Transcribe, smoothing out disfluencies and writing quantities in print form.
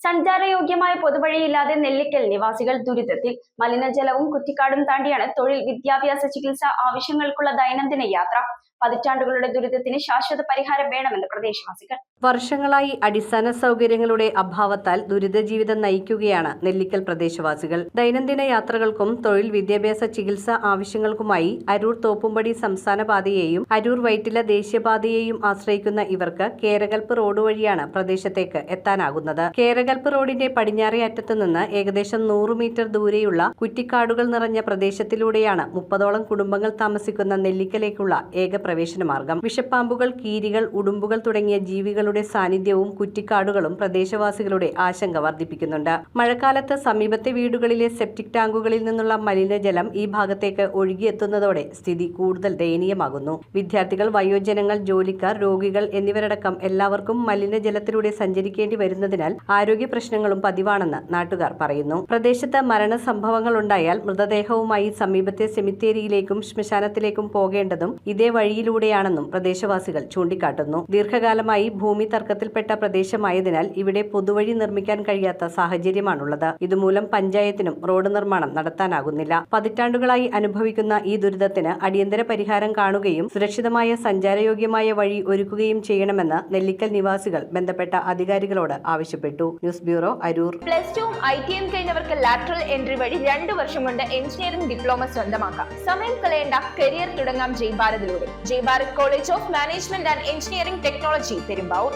സഞ്ചാരയോഗ്യമായ പൊതുവഴിയില്ലാതെ നെല്ലിക്കൽ നിവാസികൾ ദുരിതത്തിൽ. മലിനജലവും കുറ്റിക്കാടും താണ്ടിയാണ് തൊഴിൽ, വിദ്യാഭ്യാസ, ചികിത്സ ആവശ്യങ്ങൾക്കുള്ള ദൈനംദിന യാത്ര. പതിറ്റാണ്ടുകളുടെ ദുരിതത്തിന് ശാശ്വത പരിഹാരം വേണമെന്ന് പ്രദേശവാസികൾ. വർഷങ്ങളായി അടിസ്ഥാന സൗകര്യങ്ങളുടെ അഭാവത്താൽ ദുരിത ജീവിതം നയിക്കുകയാണ് നെല്ലിക്കൽ പ്രദേശവാസികൾ. ദൈനംദിന യാത്രകൾക്കും തൊഴിൽ, വിദ്യാഭ്യാസ, ചികിത്സ ആവശ്യങ്ങൾക്കുമായി അരൂർ തോപ്പുംപടി സംസ്ഥാന പാതയെയും അരൂർ വൈറ്റില ദേശീയപാതയെയും ആശ്രയിക്കുന്ന ഇവർക്ക് കേരകൽപ്പ് റോഡ് വഴിയാണ് പ്രദേശത്തേക്ക് എത്താനാകുന്നത്. കേരകൽപ്പ് റോഡിന്റെ പടിഞ്ഞാറേ അറ്റത്ത് നിന്ന് ഏകദേശം 100 മീറ്റർ ദൂരെയുള്ള കുറ്റിക്കാടുകൾ നിറഞ്ഞ പ്രദേശത്തിലൂടെയാണ് 30ഓളം കുടുംബങ്ങൾ താമസിക്കുന്ന നെല്ലിക്കലേക്കുള്ള ഏക പ്രവേശന മാർഗം. വിഷപ്പാമ്പുകൾ, കീരികൾ, ഉടുമ്പുകൾ തുടങ്ങിയ ജീവികളുടെ സാന്നിധ്യവും കുറ്റിക്കാടുകളും പ്രദേശവാസികളുടെ ആശങ്ക വർദ്ധിപ്പിക്കുന്നുണ്ട്. മഴക്കാലത്ത് സമീപത്തെ വീടുകളിലെ സെപ്റ്റിക് ടാങ്കുകളിൽ നിന്നുള്ള മലിനജലം ഈ ഭാഗത്തേക്ക് ഒഴുകിയെത്തുന്നതോടെ സ്ഥിതി കൂടുതൽ ദയനീയമാകുന്നു. വിദ്യാർത്ഥികൾ, വയോജനങ്ങൾ, ജോലിക്കാർ, രോഗികൾ എന്നിവരടക്കം എല്ലാവർക്കും മലിനജലത്തിലൂടെ സഞ്ചരിക്കേണ്ടി വരുന്നതിനാൽ ആരോഗ്യ പ്രശ്നങ്ങളും പതിവാണെന്ന് നാട്ടുകാർ പറയുന്നു. പ്രദേശത്ത് മരണസംഭവങ്ങൾ ഉണ്ടായാൽ മൃതദേഹവുമായി സമീപത്തെ സെമിത്തേരിയിലേക്കും ശ്മശാനത്തിലേക്കും പോകേണ്ടതും ഇതേ വഴിയിലൂടെയാണെന്നും പ്രദേശവാസികൾ ചൂണ്ടിക്കാട്ടുന്നു. ദീർഘകാലമായി ഭൂമി തർക്കത്തിൽപ്പെട്ട പ്രദേശമായതിനാൽ ഇവിടെ പൊതുവഴി നിർമ്മിക്കാൻ കഴിയാത്ത സാഹചര്യമാണുള്ളത്. ഇതുമൂലം പഞ്ചായത്തിനും റോഡ് നിർമ്മാണം നടത്താനാകുന്നില്ല. പതിറ്റാണ്ടുകളായി അനുഭവിക്കുന്ന ഈ ദുരിതത്തിന് അടിയന്തര പരിഹാരം കാണുകയും സുരക്ഷിതമായ സഞ്ചാരയോഗ്യമായ വഴി ഒരുക്കുകയും ചെയ്യണമെന്ന് നെല്ലിക്കൽ നിവാസികൾ ബന്ധപ്പെട്ട അധികാരികളോട് ആവശ്യപ്പെട്ടു. News bureau, Aroor. +2 ITM കഴിഞ്ഞവർക്ക് ലാറ്ററൽ എൻട്രി വഴി 2 വർഷം കൊണ്ട് എഞ്ചിനീയറിംഗ് ഡിപ്ലോമ സ്വന്തമാക്കാം. സമയം കളയേണ്ട, കരിയർ തുടങ്ങാം ജയ് ഭാരതിലൂടെ. Jai Bharat college of management and engineering technology, Perumbavoor.